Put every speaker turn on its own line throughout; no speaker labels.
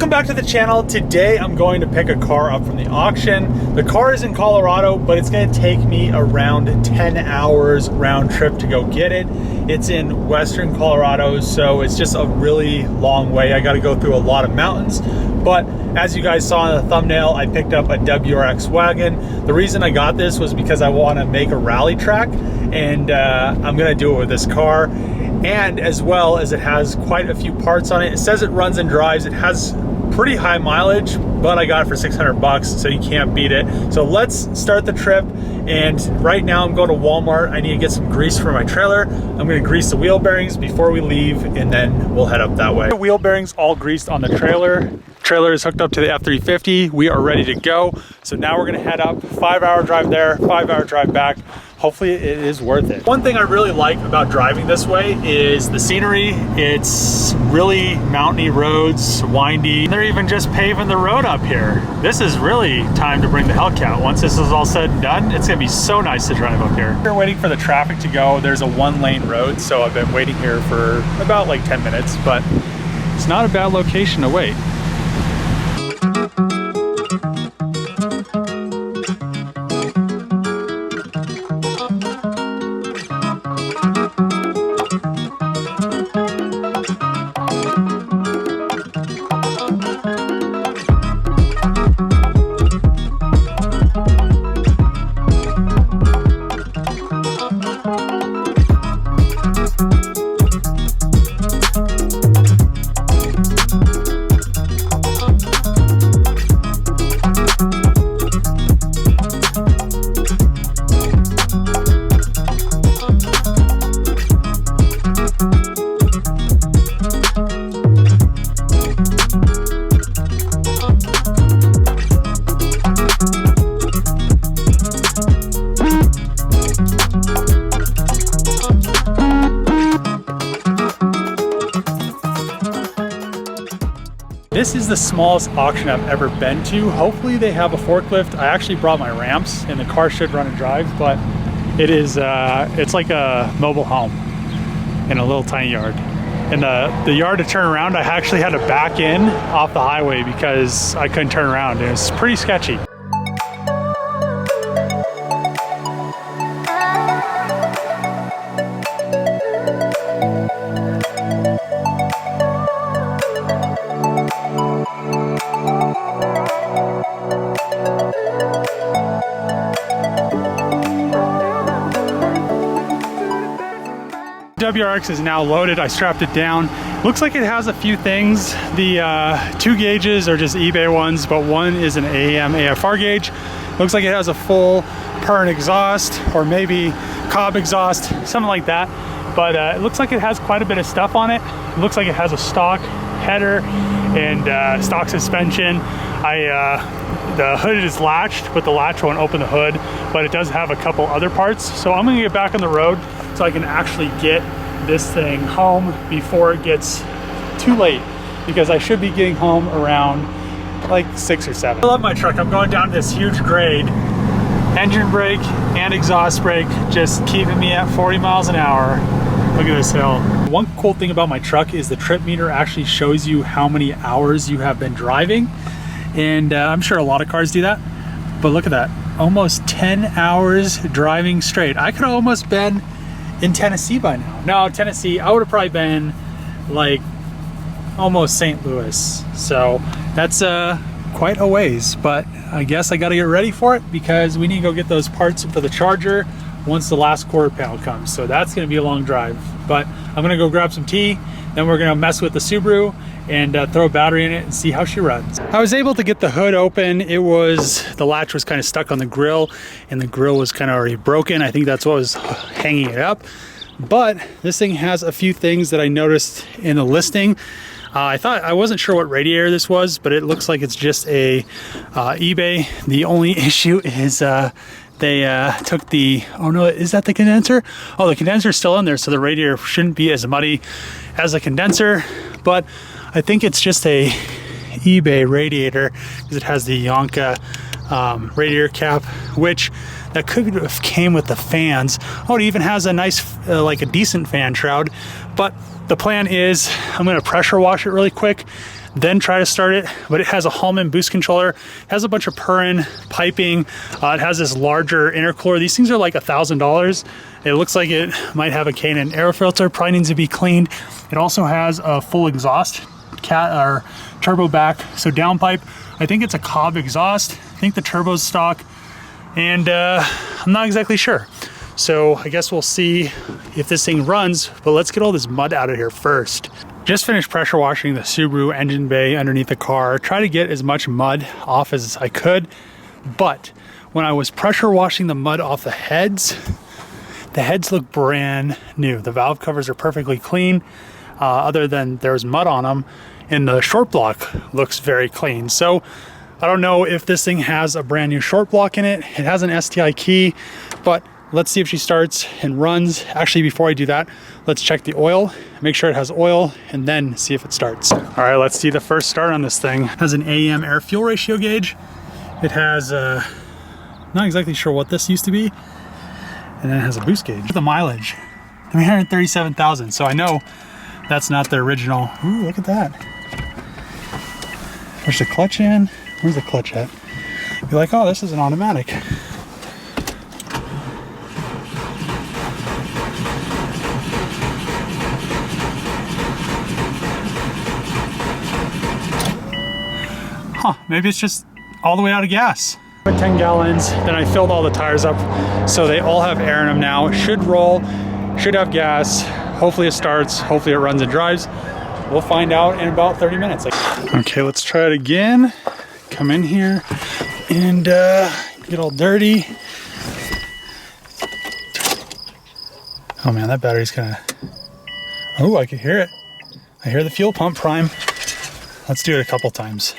Welcome back to the channel. Today I'm going to pick a car up from the auction. The car is in Colorado, but it's going to take me around 10 hours round trip to go get it. It's in western Colorado, so it's just a really long way. I got to go through a lot of mountains, but as you guys saw in the thumbnail, I picked up a WRX wagon. The reason I got this was because I want to make a rally track, and I'm going to do it with this car. And as well as it has quite a few parts on it. It says it runs and drives. It has pretty high mileage, but I got it for 600 bucks, so you can't beat it. So let's start the trip. And right now I'm going to Walmart. I need to get some grease for my trailer. I'm going to grease the wheel bearings before we leave, and then we'll head up that way. The wheel bearings all greased on the trailer. Trailer is hooked up to the F350. We are ready to go. So now we're going to head up. 5-hour drive there, 5-hour drive back. Hopefully it is worth it. One thing I really like about driving this way is the scenery. It's really mountainy roads, windy. They're even just paving the road up here. This is really time to bring the Hellcat. Once this is all said and done, it's gonna be so nice to drive up here. We're waiting for the traffic to go. There's a 1-lane road, so I've been waiting here for about like 10 minutes, but it's not a bad location to wait. This is the smallest auction I've ever been to. Hopefully they have a forklift. I actually brought my ramps and the car should run and drive, but it is, it's like a mobile home in a little tiny yard. And the yard to turn around, I actually had to back in off the highway because I couldn't turn around. It was pretty sketchy. WRX is now loaded. I strapped it down. Looks like it has a few things. The 2 gauges are just eBay ones, but one is an AM AFR gauge. Looks like it has a full Pern exhaust, or maybe Cobb exhaust, something like that. But it looks like it has quite a bit of stuff on it. It looks like it has a stock header and stock suspension. The hood is latched, but the latch won't open the hood, but it does have a couple other parts. So I'm gonna get back on the road so I can actually get this thing home before it gets too late, because I should be getting home around like 6 or 7. I love my truck. I'm going down this huge grade. Engine brake and exhaust brake just keeping me at 40 miles an hour. Look at this hill. One cool thing about my truck is the trip meter actually shows you how many hours you have been driving. And I'm sure a lot of cars do that, but look at that. Almost 10 hours driving straight. I could have almost been in Tennessee by now. No, Tennessee, I would have probably been like almost St. Louis. So that's quite a ways, but I guess I gotta get ready for it because we need to go get those parts for the charger once the last quarter panel comes. So that's gonna be a long drive, but I'm gonna go grab some tea, then we're gonna mess with the Subaru and throw a battery in it and see how she runs. I was able to get the hood open. The latch was kind of stuck on the grill, and the grill was kind of already broken. I think that's what was hanging it up. But this thing has a few things that I noticed in the listing. I wasn't sure what radiator this was, but it looks like it's just a eBay. The only issue is they took the, oh no, is that the condenser? Oh, the condenser's still in there, so the radiator shouldn't be as muddy as a condenser, but I think it's just a eBay radiator because it has the Yonka radiator cap, which that could have came with the fans. Oh, it even has a nice, like a decent fan shroud. But the plan is I'm gonna pressure wash it really quick, then try to start it. But it has a Hallman boost controller, it has a bunch of purring piping, it has this larger intercooler. These things are like $1,000. It looks like it might have a K&N air filter, probably needs to be cleaned. It also has a full exhaust turbo back, so downpipe. I think it's a Cobb exhaust. I think the turbo's stock, and I'm not exactly sure. So I guess we'll see if this thing runs, but let's get all this mud out of here first. Just finished pressure washing the Subaru engine bay underneath the car. Try to get as much mud off as I could, but when I was pressure washing the mud off the heads look brand new. The valve covers are perfectly clean, other than there's mud on them, and the short block looks very clean. So I don't know if this thing has a brand new short block in it. It has an STI key, but let's see if she starts and runs. Actually, before I do that, let's check the oil, make sure it has oil, and then see if it starts. All right, let's see the first start on this thing. It has an AEM air fuel ratio gauge. It has, not exactly sure what this used to be. And then it has a boost gauge. The mileage, 337,000. So I know that's not the original. Ooh, look at that. Push the clutch in. Where's the clutch at? You're like, oh, this is an automatic. Huh, maybe it's just all the way out of gas. Put 10 gallons, then I filled all the tires up, so they all have air in them now. It should roll, should have gas. Hopefully it starts, hopefully it runs and drives. We'll find out in about 30 minutes. Okay, let's try it again. Come in here and get all dirty. Oh man, that battery's kinda, oh, I can hear it. I hear the fuel pump prime. Let's do it a couple times.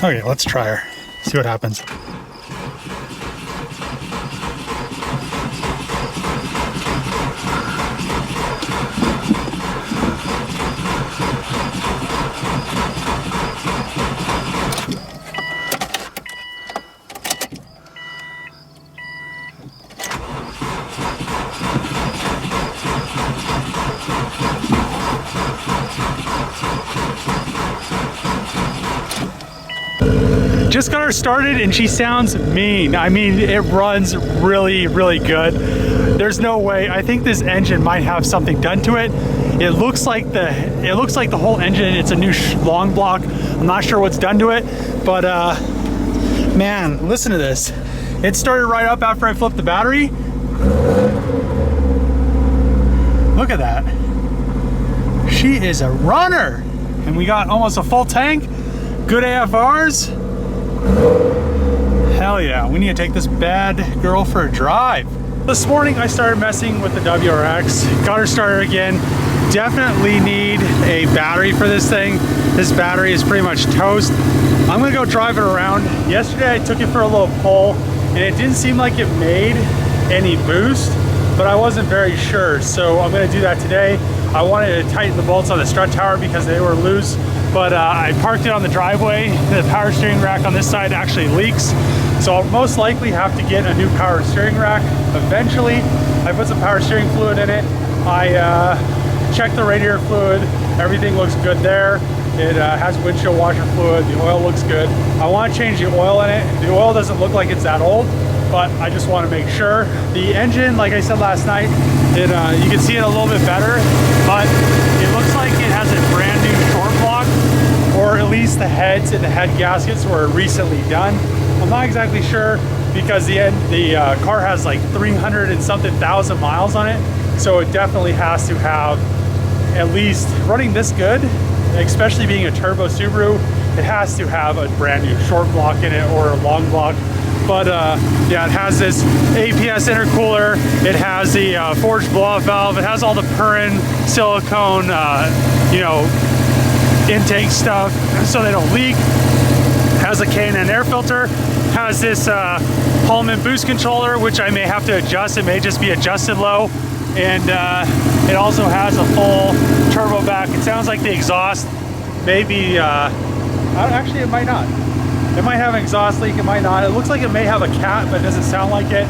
Okay, let's try her, see what happens. Just got her started and she sounds mean. I mean, it runs really, really good. There's no way. I think this engine might have something done to it. It looks like the whole engine, it's a new long block. I'm not sure what's done to it, but man, listen to this. It started right up after I flipped the battery. Look at that. She is a runner. And we got almost a full tank. Good AFRs. Hell yeah, we need to take this bad girl for a drive. This morning I started messing with the WRX, got her started again. Definitely need a battery for this thing. This battery is pretty much toast. I'm gonna go drive it around. Yesterday I took it for a little pull and it didn't seem like it made any boost, but I wasn't very sure. So I'm gonna do that today. I wanted to tighten the bolts on the strut tower because they were loose, but I parked it on the driveway. The power steering rack on this side actually leaks. So I'll most likely have to get a new power steering rack eventually. I put some power steering fluid in it. I checked the radiator fluid. Everything looks good there. It has windshield washer fluid. The oil looks good. I want to change the oil in it. The oil doesn't look like it's that old, but I just want to make sure. The engine, like I said last night, you can see it a little bit better, but it looks like it has a brand new short block, or at least the heads and the head gaskets were recently done. I'm not exactly sure because the car has like 300 and something thousand miles on it, so it definitely has to have, at least running this good, especially being a turbo Subaru, it has to have a brand new short block in it or a long block. But yeah, it has this APS intercooler, it has the forged blow-off valve, it has all the purring silicone, you know, intake stuff so they don't leak. It has a K&N air filter, has this Hallman boost controller, which I may have to adjust. It may just be adjusted low. And it also has a full turbo back. It sounds like the exhaust maybe, actually it might not. It might have an exhaust leak, it might not. It looks like it may have a cat, but it doesn't sound like it.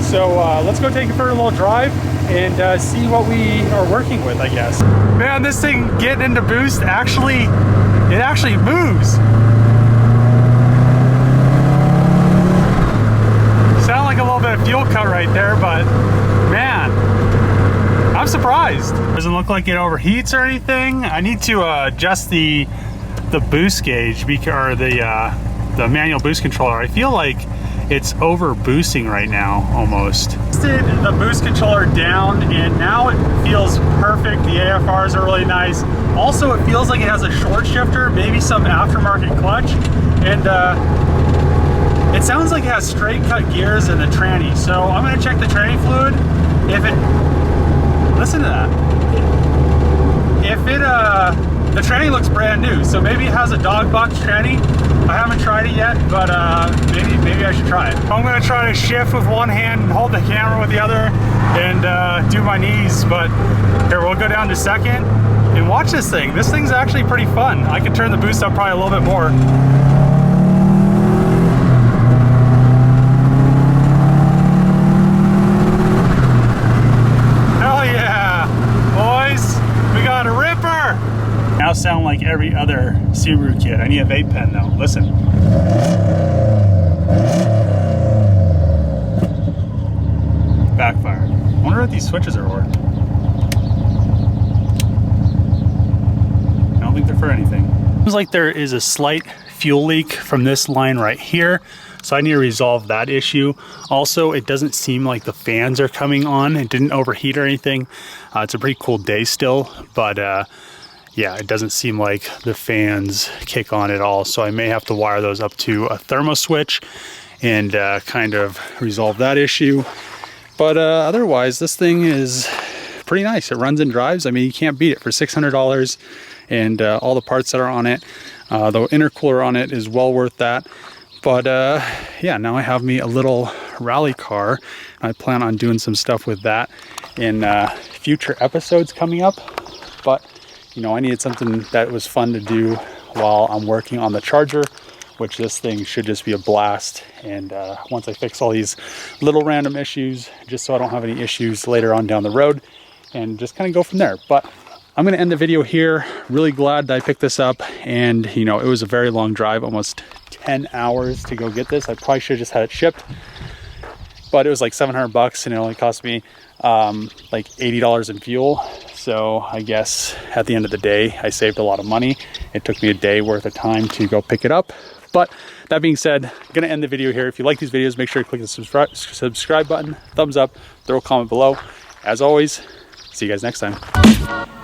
So let's go take it for a little drive and see what we are working with, I guess. Man, this thing getting into boost, it actually moves. Sound like a little bit of fuel cut right there, but man, I'm surprised. Doesn't look like it overheats or anything. I need to adjust the boost gauge, or the manual boost controller. I feel like it's over boosting right now, almost. Tested the boost controller down and now it feels perfect. The AFRs are really nice. Also, it feels like it has a short shifter, maybe some aftermarket clutch, and it sounds like it has straight cut gears in the tranny. So I'm gonna check the tranny fluid. Listen to that. The tranny looks brand new, so maybe it has a dog box tranny. I haven't tried it yet, but maybe I should try it. I'm gonna try to shift with one hand and hold the camera with the other and do my knees, but here, we'll go down to second and watch this thing. This thing's actually pretty fun. I could turn the boost up probably a little bit more. Hell yeah, boys, we got a ripper. Now sound like every other Subaru kid. I need a vape pen though. Listen. Backfire. I wonder what these switches are for. I don't think they're for anything. Seems like there is a slight fuel leak from this line right here, so I need to resolve that issue. Also, it doesn't seem like the fans are coming on. It didn't overheat or anything. It's a pretty cool day still, but yeah, it doesn't seem like the fans kick on at all. So I may have to wire those up to a thermo switch and kind of resolve that issue. But otherwise, this thing is pretty nice. It runs and drives. I mean, you can't beat it for $600 and all the parts that are on it. The intercooler on it is well worth that. But yeah, now I have me a little rally car. I plan on doing some stuff with that in future episodes coming up. But you know, I needed something that was fun to do while I'm working on the Charger, which this thing should just be a blast. And once I fix all these little random issues, just so I don't have any issues later on down the road, and just kind of go from there. But I'm going to end the video here. Really glad that I picked this up. And, you know, it was a very long drive, almost 10 hours to go get this. I probably should have just had it shipped, but it was like $700 and it only cost me like $80 in fuel. So I guess at the end of the day, I saved a lot of money. It took me a day worth of time to go pick it up. But that being said, I'm gonna end the video here. If you like these videos, make sure to click the subscribe button, thumbs up, throw a comment below. As always, see you guys next time.